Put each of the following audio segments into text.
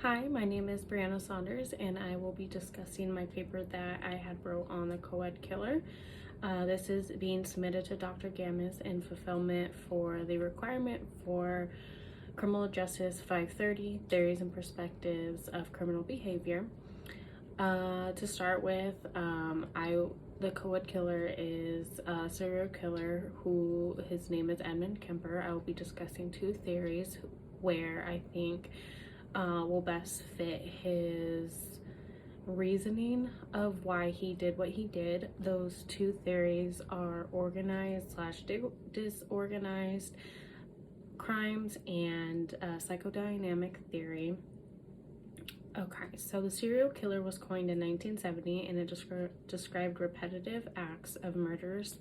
Hi, my name is Brianna Saunders, and I will be discussing my paper that I had wrote on the CoEd Killer. This is being submitted to Dr. Gammis in fulfillment for the requirement for Criminal Justice 530, Theories and Perspectives of Criminal Behavior. To start with, the CoEd Killer is a serial killer who his name is Edmund Kemper. I will be discussing two theories where I think will best fit his reasoning of why he did what he did. Those two theories are organized slash disorganized crimes and psychodynamic theory. Okay, so the serial killer was coined in 1970, and it described repetitive acts of murderers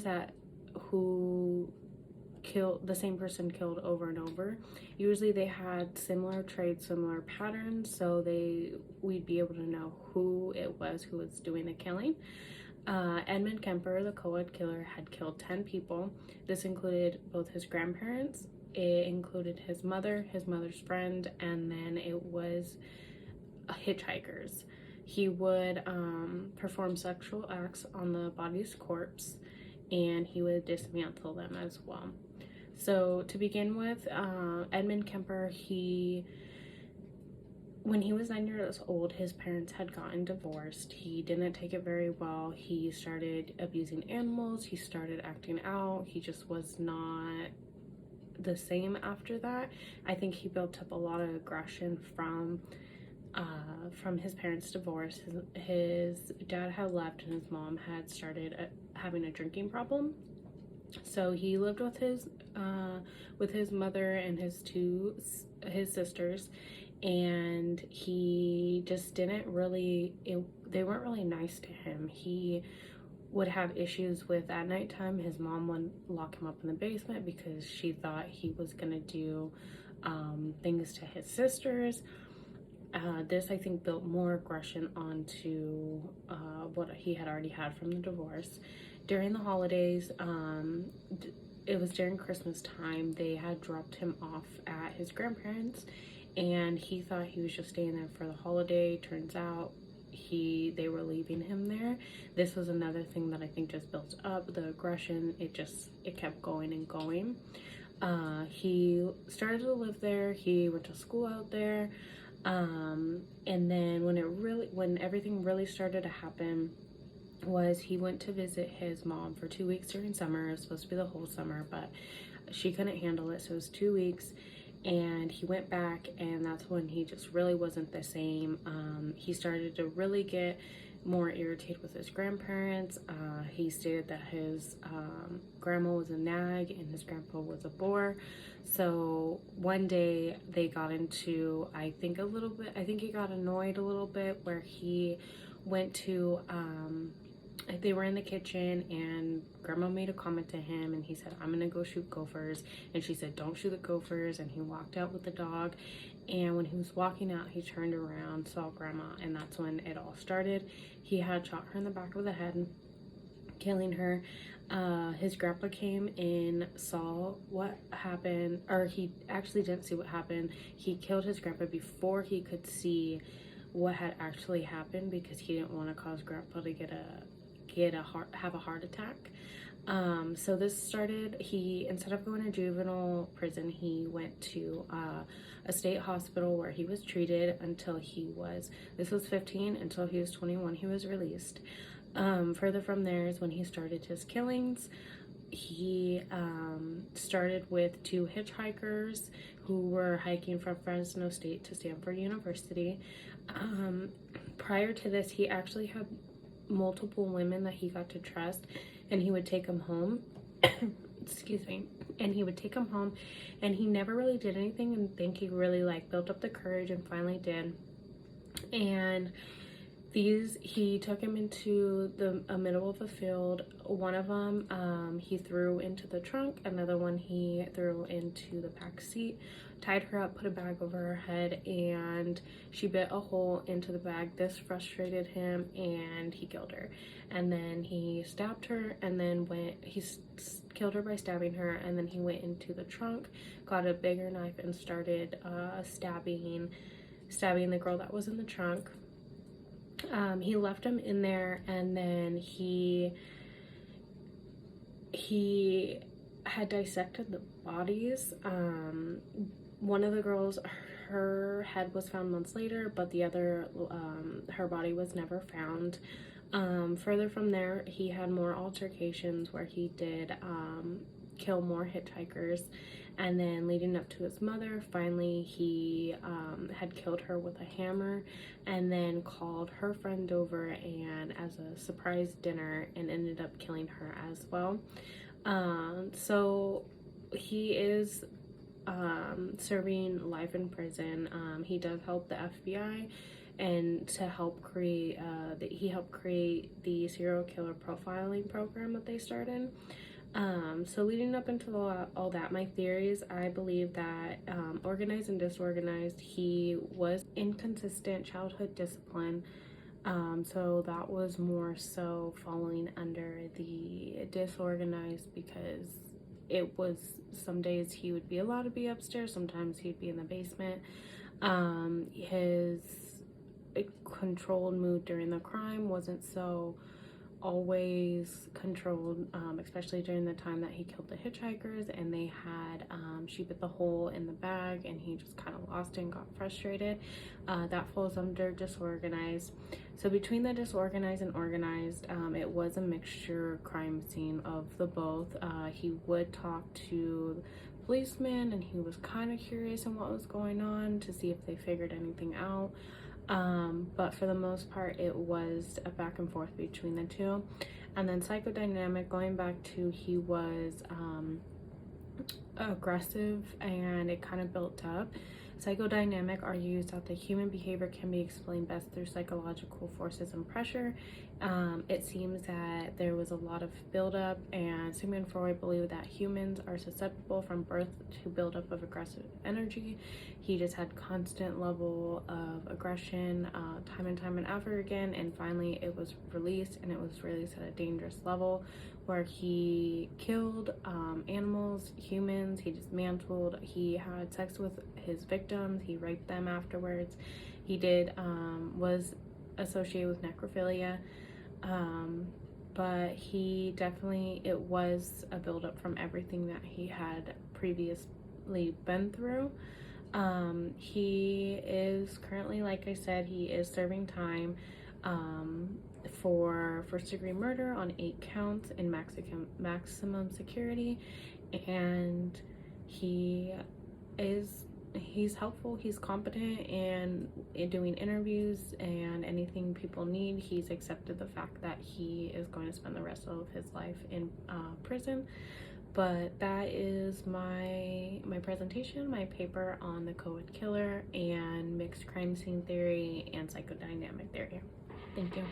that who killed the same person killed over and over. Usually they had similar traits, similar patterns, so we'd be able to know who it was who was doing the killing. Edmund Kemper, the CoEd killer, had killed 10 people. This included both his grandparents, it included his mother's friend, and then it was hitchhikers. He would perform sexual acts on the body's corpse, and he would dismantle them as well. So to begin with, Edmund Kemper, when he was 9 years old, his parents had gotten divorced. He didn't take it very well. He started abusing animals. He started acting out. He just was not the same after that. I think he built up a lot of aggression from his parents' divorce. His dad had left, and his mom had started having a drinking problem. So he lived with his mother and his sisters, and he just didn't really. They weren't really nice to him. He would have issues with at nighttime. His mom would lock him up in the basement because she thought he was gonna do things to his sisters. This, I think, built more aggression onto what he had already had from the divorce. During the holidays, it was during Christmas time, they had dropped him off at his grandparents', and he thought he was just staying there for the holiday. Turns out they were leaving him there. This was another thing that I think just built up the aggression. It kept going and going. He started to live there. He went to school out there. And then when everything really started to happen was he went to visit his mom for 2 weeks during summer. It was supposed to be the whole summer, but she couldn't handle it, so it was 2 weeks. And he went back, and that's when he just really wasn't the same. He started to really get more irritated with his grandparents. He stated that his grandma was a nag and his grandpa was a bore. So one day they got into, I think he got annoyed a little bit, where he went to, they were in the kitchen, and grandma made a comment to him, and he said, "I'm gonna go shoot gophers," and she said, "Don't shoot the gophers," and he walked out with the dog. And when he was walking out, he turned around, saw grandma, and that's when it all started. He had shot her in the back of the head, killing her. His grandpa came in, saw what happened, or he actually didn't see what happened. He killed his grandpa before he could see what had actually happened, because he didn't want to cause grandpa to have a heart attack. So this started, instead of going to juvenile prison, he went to a state hospital where he was treated until this was 15, until he was 21, he was released. Further from there is when he started his killings. He started with 2 hitchhikers who were hiking from Fresno State to Stanford University. Prior to this, he actually had multiple women that he got to trust, and he would take them home. Excuse me. And he would take them home, and he never really did anything, and think he really built up the courage and finally did. And he took him into the middle of a field. One of them he threw into the trunk, another one he threw into the back seat, tied her up, put a bag over her head, and she bit a hole into the bag. This frustrated him, and he killed her. And then he stabbed her, and then he killed her by stabbing her, and then he went into the trunk, got a bigger knife, and started stabbing the girl that was in the trunk. He left him in there, and then he had dissected the bodies. One of the girls, her head was found months later, but the other, her body was never found. Further from there, he had more altercations where he did kill more hitchhikers, and then leading up to his mother, finally he had killed her with a hammer, and then called her friend over and as a surprise dinner, and ended up killing her as well. So he is serving life in prison. He does help the FBI, and to help create he helped create the serial killer profiling program that they started. So leading up into all that, my theories, I believe that organized and disorganized, he was inconsistent childhood discipline. So that was more so falling under the disorganized, because it was, some days he would be allowed to be upstairs, sometimes he'd be in the basement. His controlled mood during the crime wasn't so always controlled, especially during the time that he killed the hitchhikers, and they had she bit the hole in the bag, and he just kind of lost it and got frustrated. That falls under disorganized. So between the disorganized and organized, it was a mixture crime scene of the both. He would talk to policemen, and he was kind of curious in what was going on to see if they figured anything out. But for the most part, it was a back and forth between the two. And then psychodynamic, going back to, he was aggressive, and it kind of built up. Psychodynamic argues that the human behavior can be explained best through psychological forces and pressure. It seems that there was a lot of buildup, and Sigmund Freud believed that humans are susceptible from birth to buildup of aggressive energy. He just had constant level of aggression, time and ever again, and finally it was released, and it was released at a dangerous level where he killed animals, humans, he dismantled, he had sex with his victims, he raped them afterwards. He did was associated with necrophilia, but he definitely, it was a buildup from everything that he had previously been through. He is currently, like I said, he is serving time for first-degree murder on 8 counts in maximum security, and he's helpful, he's competent, and in doing interviews and anything people need, he's accepted the fact that he is going to spend the rest of his life in prison. But that is my presentation, my paper on the CoEd Killer and mixed crime scene theory and psychodynamic theory. Thank you.